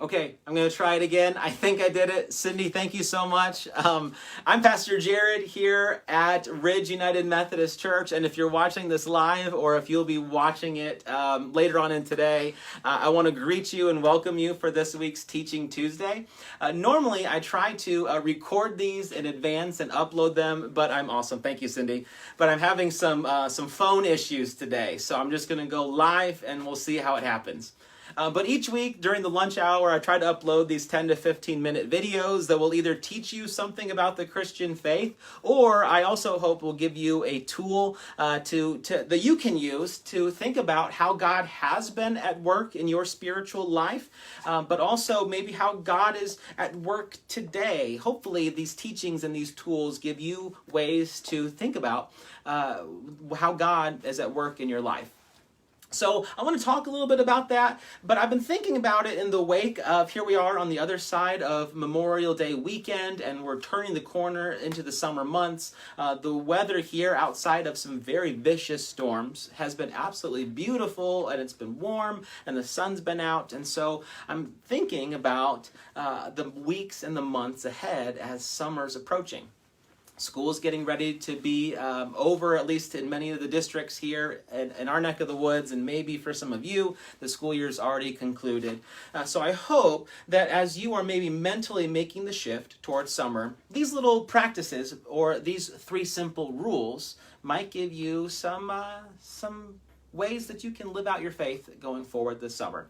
Okay, I'm going to try it again. I think I did it. Cindy, thank you so much. I'm Pastor Jared here at Ridge United Methodist Church, and if you're watching this live or if you'll be watching it later on in today, I want to greet you and welcome you for this week's Teaching Tuesday. Normally, I try to record these in advance and upload them, but I'm awesome. Thank you, Cindy. But I'm having some phone issues today, so I'm just going to go live and we'll see how it happens. But each week during the lunch hour, I try to upload these 10 to 15 minute videos that will either teach you something about the Christian faith, or I also hope will give you a tool that you can use to think about how God has been at work in your spiritual life, but also maybe how God is at work today. Hopefully these teachings and these tools give you ways to think about how God is at work in your life. So I want to talk a little bit about that, but I've been thinking about it in the wake of, here we are on the other side of Memorial Day weekend, and we're turning the corner into the summer months. The weather here, outside of some very vicious storms, has been absolutely beautiful, and it's been warm, and the sun's been out, and so I'm thinking about the weeks and the months ahead as summer's approaching. School's getting ready to be over, at least in many of the districts here in our neck of the woods, and maybe for some of you, the school year's already concluded. So I hope that as you are maybe mentally making the shift towards summer, these little practices or these 3 simple rules might give you some ways that you can live out your faith going forward this summer.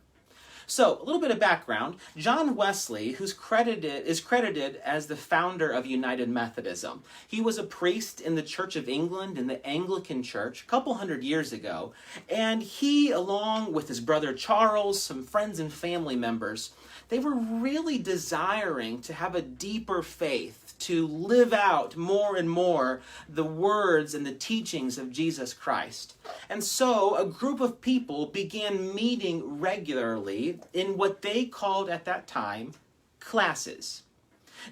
So, a little bit of background. John Wesley, is credited as the founder of United Methodism. He was a priest in the Church of England, in the Anglican Church, a couple hundred years ago. And he, along with his brother Charles, some friends and family members, they were really desiring to have a deeper faith, to live out more and more the words and the teachings of Jesus Christ. And so a group of people began meeting regularly in what they called at that time classes.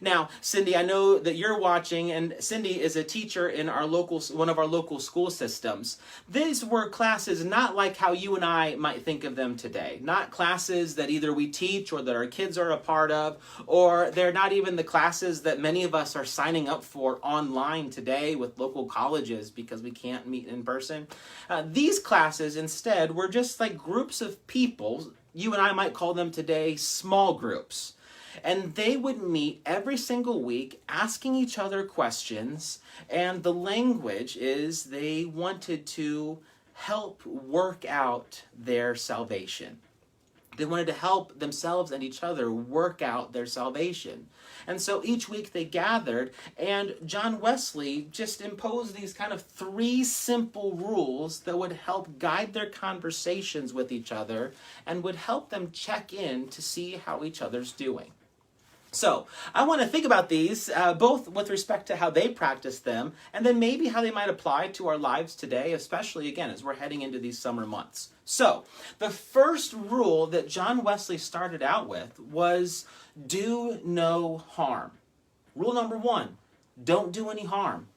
Now, Cindy, I know that you're watching, and Cindy is a teacher in one of our local school systems. These were classes not like how you and I might think of them today. Not classes that either we teach or that our kids are a part of, or they're not even the classes that many of us are signing up for online today with local colleges because we can't meet in person. These classes instead were just like groups of people. You and I might call them today small groups. And they would meet every single week asking each other questions, and the language is they wanted to help work out their salvation. They wanted to help themselves and each other work out their salvation. And so each week they gathered, and John Wesley just imposed these kind of 3 simple rules that would help guide their conversations with each other and would help them check in to see how each other's doing. So, I want to think about these, both with respect to how they practice them, and then maybe how they might apply to our lives today, especially, again, as we're heading into these summer months. So, the first rule that John Wesley started out with was, do no harm. Rule number 1, don't do any harm.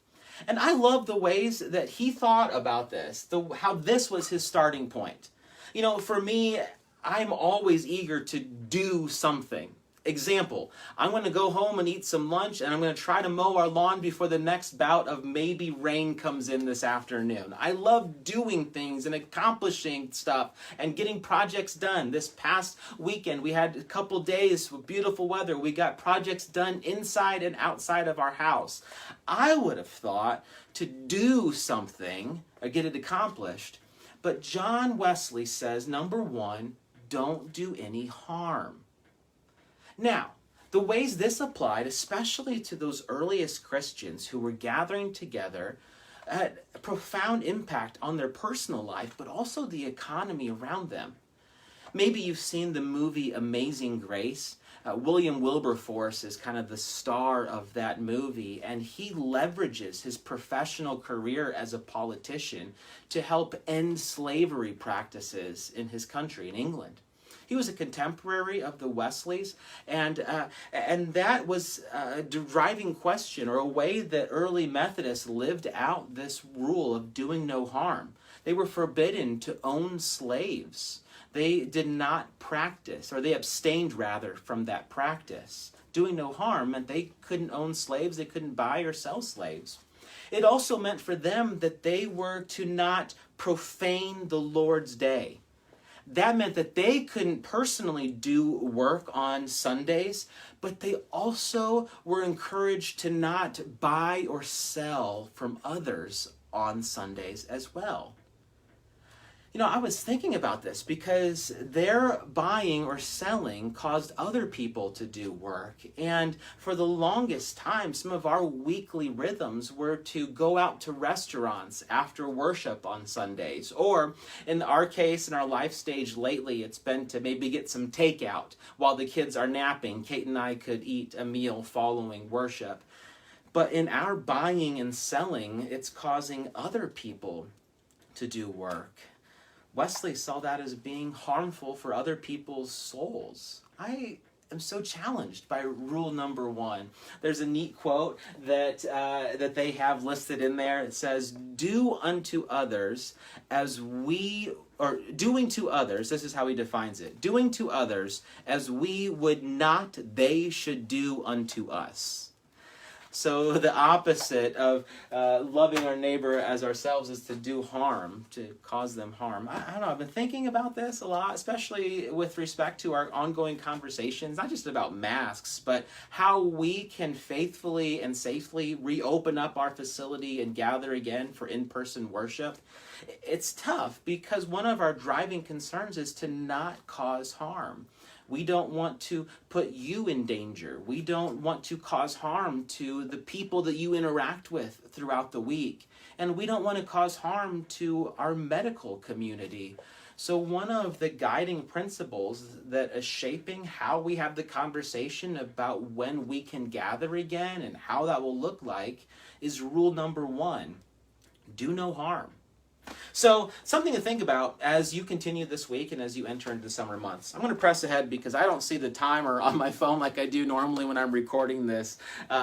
And I love the ways that he thought about this, how this was his starting point. You know, for me, I'm always eager to do something. Example, I'm going to go home and eat some lunch, and I'm going to try to mow our lawn before the next bout of maybe rain comes in this afternoon. I love doing things and accomplishing stuff and getting projects done. This past weekend, we had a couple days with beautiful weather. We got projects done inside and outside of our house. I would have thought to do something or get it accomplished, but John Wesley says, number 1, don't do any harm. Now, the ways this applied, especially to those earliest Christians who were gathering together, had a profound impact on their personal life, but also the economy around them. Maybe you've seen the movie Amazing Grace. William Wilberforce is kind of the star of that movie, and he leverages his professional career as a politician to help end slavery practices in his country, in England. He was a contemporary of the Wesleys, and that was a driving question, or a way that early Methodists lived out this rule of doing no harm. They were forbidden to own slaves. They did not practice, or they abstained rather from that practice. Doing no harm meant they couldn't own slaves, they couldn't buy or sell slaves. It also meant for them that they were to not profane the Lord's day. That meant that they couldn't personally do work on Sundays, but they also were encouraged to not buy or sell from others on Sundays as well. You know, I was thinking about this because their buying or selling caused other people to do work. And for the longest time, some of our weekly rhythms were to go out to restaurants after worship on Sundays. Or in our case, in our life stage lately, it's been to maybe get some takeout while the kids are napping. Kate and I could eat a meal following worship. But in our buying and selling, it's causing other people to do work. Wesley saw that as being harmful for other people's souls. I am so challenged by rule number 1. There's a neat quote that they have listed in there. It says, "Do unto others as we," or doing to others, this is how he defines it, "doing to others as we would not they should do unto us." So the opposite of loving our neighbor as ourselves is to do harm, to cause them harm. I don't know, I've been thinking about this a lot, especially with respect to our ongoing conversations, not just about masks, but how we can faithfully and safely reopen up our facility and gather again for in-person worship. It's tough because one of our driving concerns is to not cause harm. We don't want to put you in danger. We don't want to cause harm to the people that you interact with throughout the week. And we don't want to cause harm to our medical community. So one of the guiding principles that is shaping how we have the conversation about when we can gather again and how that will look like is rule number 1, do no harm. So something to think about as you continue this week and as you enter into the summer months. I'm going to press ahead because I don't see the timer on my phone like I do normally when I'm recording this.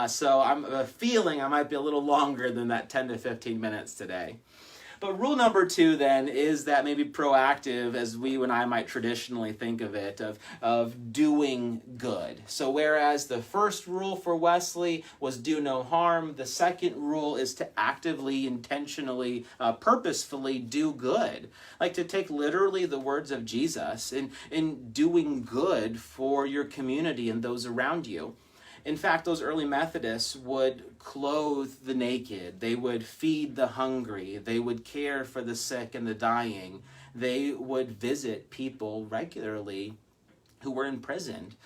So I'm feeling I might be a little longer than that 10 to 15 minutes today. But rule number 2 then is that maybe proactive, as you and I might traditionally think of it, of doing good. So whereas the first rule for Wesley was do no harm, the second rule is to actively, intentionally, purposefully do good. Like to take literally the words of Jesus in doing good for your community and those around you. In fact, those early Methodists would clothe the naked. They would feed the hungry. They would care for the sick and the dying. They would visit people regularly who were imprisoned.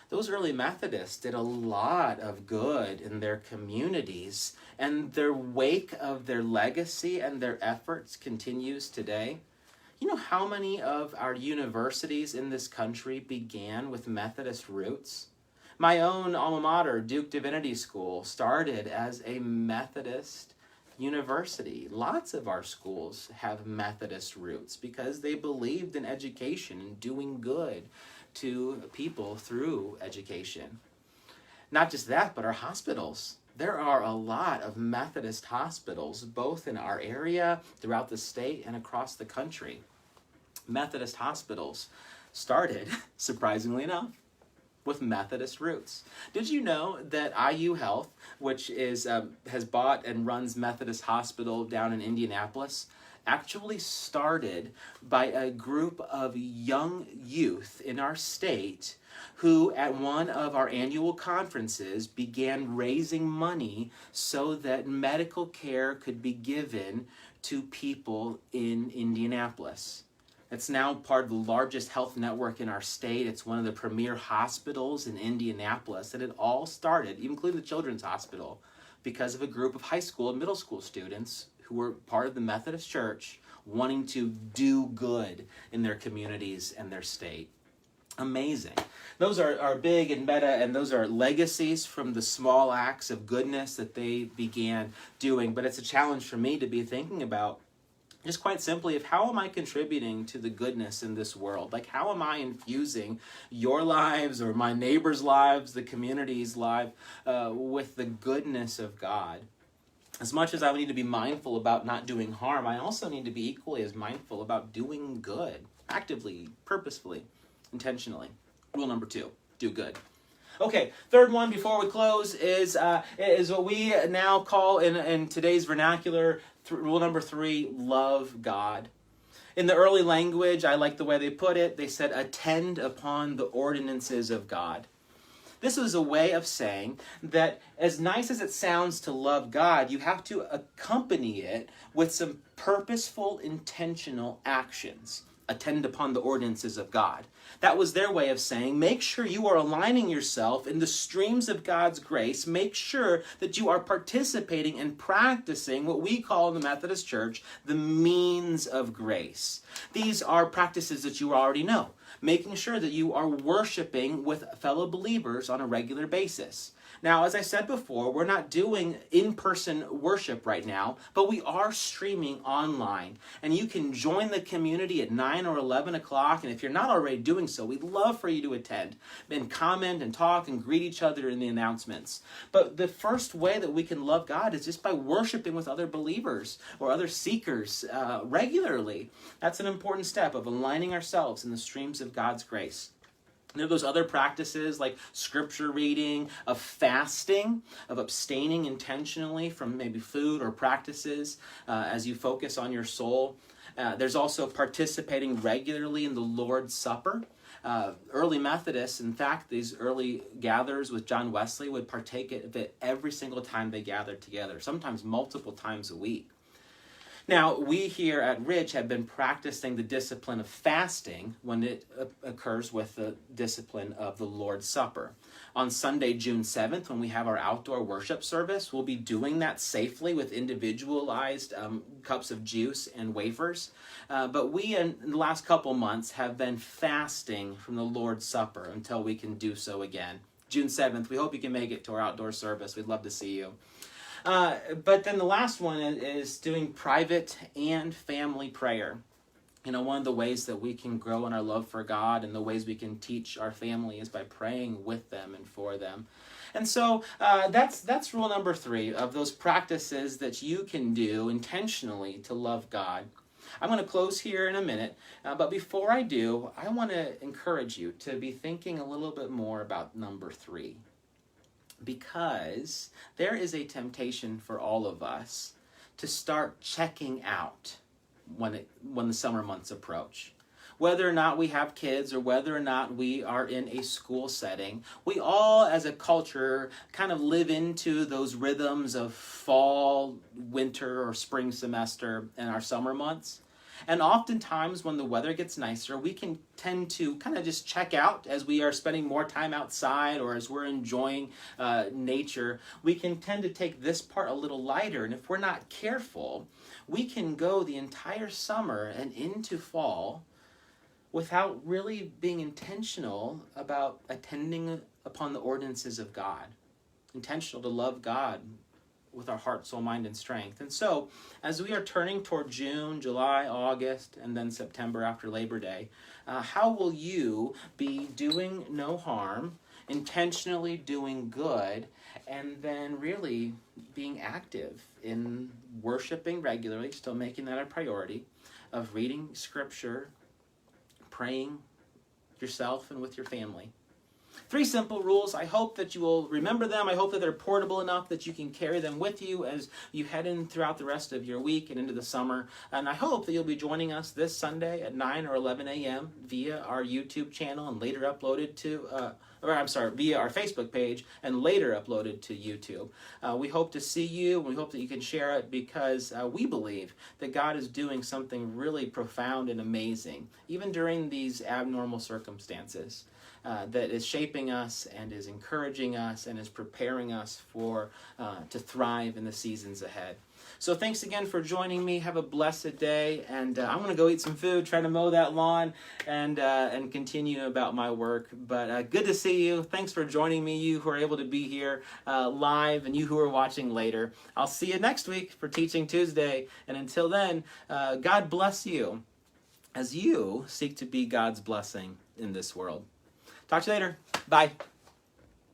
Those early Methodists did a lot of good in their communities, and their wake of their legacy and their efforts continues today. You know how many of our universities in this country began with Methodist roots? My own alma mater, Duke Divinity School, started as a Methodist university. Lots of our schools have Methodist roots because they believed in education and doing good to people through education. Not just that, but our hospitals. There are a lot of Methodist hospitals, both in our area, throughout the state, and across the country. Methodist hospitals started, surprisingly enough, with Methodist roots. Did you know that IU Health, which is has bought and runs Methodist Hospital down in Indianapolis, actually started by a group of young youth in our state who at one of our annual conferences began raising money so that medical care could be given to people in Indianapolis. It's now part of the largest health network in our state. It's one of the premier hospitals in Indianapolis. And it all started, including the Children's Hospital, because of a group of high school and middle school students who were part of the Methodist Church wanting to do good in their communities and their state. Amazing. Those are big and meta, and those are legacies from the small acts of goodness that they began doing. But it's a challenge for me to be thinking about just quite simply of how am I contributing to the goodness in this world? Like how am I infusing your lives or my neighbors' lives, the community's life, with the goodness of God? As much as I need to be mindful about not doing harm, I also need to be equally as mindful about doing good. actively, purposefully, intentionally. Rule number 2, do good. Okay, third one before we close is what we now call in today's vernacular, rule number 3, love God. In the early language, I like the way they put it. They said, attend upon the ordinances of God. This was a way of saying that as nice as it sounds to love God, you have to accompany it with some purposeful, intentional actions. Attend upon the ordinances of God. That was their way of saying, make sure you are aligning yourself in the streams of God's grace. Make sure that you are participating and practicing what we call in the Methodist Church the means of grace. These are practices that you already know. Making sure that you are worshiping with fellow believers on a regular basis. Now, as I said before, we're not doing in-person worship right now, but we are streaming online. And you can join the community at 9 or 11 o'clock. And if you're not already doing so, we'd love for you to attend and comment and talk and greet each other in the announcements. But the first way that we can love God is just by worshiping with other believers or other seekers regularly. That's an important step of aligning ourselves in the streams of God's grace. There are those other practices like scripture reading, of fasting, of abstaining intentionally from maybe food or practices as you focus on your soul. There's also participating regularly in the Lord's Supper. Early Methodists, in fact, these early gatherers with John Wesley would partake of it every single time they gathered together, sometimes multiple times a week. Now, we here at Ridge have been practicing the discipline of fasting when it occurs with the discipline of the Lord's Supper. On Sunday, June 7th, when we have our outdoor worship service, we'll be doing that safely with individualized cups of juice and wafers. But we, in the last couple months, have been fasting from the Lord's Supper until we can do so again. June 7th, we hope you can make it to our outdoor service. We'd love to see you. But then the last one is doing private and family prayer. You know, one of the ways that we can grow in our love for God and the ways we can teach our family is by praying with them and for them. And so that's rule number 3 of those practices that you can do intentionally to love God. I'm going to close here in a minute, but before I do, I want to encourage you to be thinking a little bit more about number 3. Because there is a temptation for all of us to start checking out when the summer months approach. Whether or not we have kids or whether or not we are in a school setting, we all as a culture kind of live into those rhythms of fall, winter, or spring semester and our summer months. And oftentimes when the weather gets nicer, we can tend to kind of just check out as we are spending more time outside or as we're enjoying nature. We can tend to take this part a little lighter. And if we're not careful, we can go the entire summer and into fall without really being intentional about attending upon the ordinances of God. Intentional to love God with our heart, soul, mind, and strength. And so, as we are turning toward June, July, August, and then September after Labor Day, how will you be doing no harm, intentionally doing good, and then really being active in worshiping regularly, still making that a priority, of reading Scripture, praying yourself and with your family? 3 simple rules. I hope that you will remember them. I hope that they're portable enough that you can carry them with you as you head in throughout the rest of your week and into the summer. And I hope that you'll be joining us this Sunday at 9 or 11 a.m. via our YouTube channel and later uploaded to, via our Facebook page and later uploaded to YouTube. We hope to see you, and we hope that you can share it because we believe that God is doing something really profound and amazing, even during these abnormal circumstances. That is shaping us and is encouraging us and is preparing us for to thrive in the seasons ahead. So thanks again for joining me. Have a blessed day, and I'm going to go eat some food, try to mow that lawn, and continue about my work. But good to see you. Thanks for joining me, you who are able to be here live, and you who are watching later. I'll see you next week for Teaching Tuesday, and until then, God bless you as you seek to be God's blessing in this world. Talk to you later. Bye.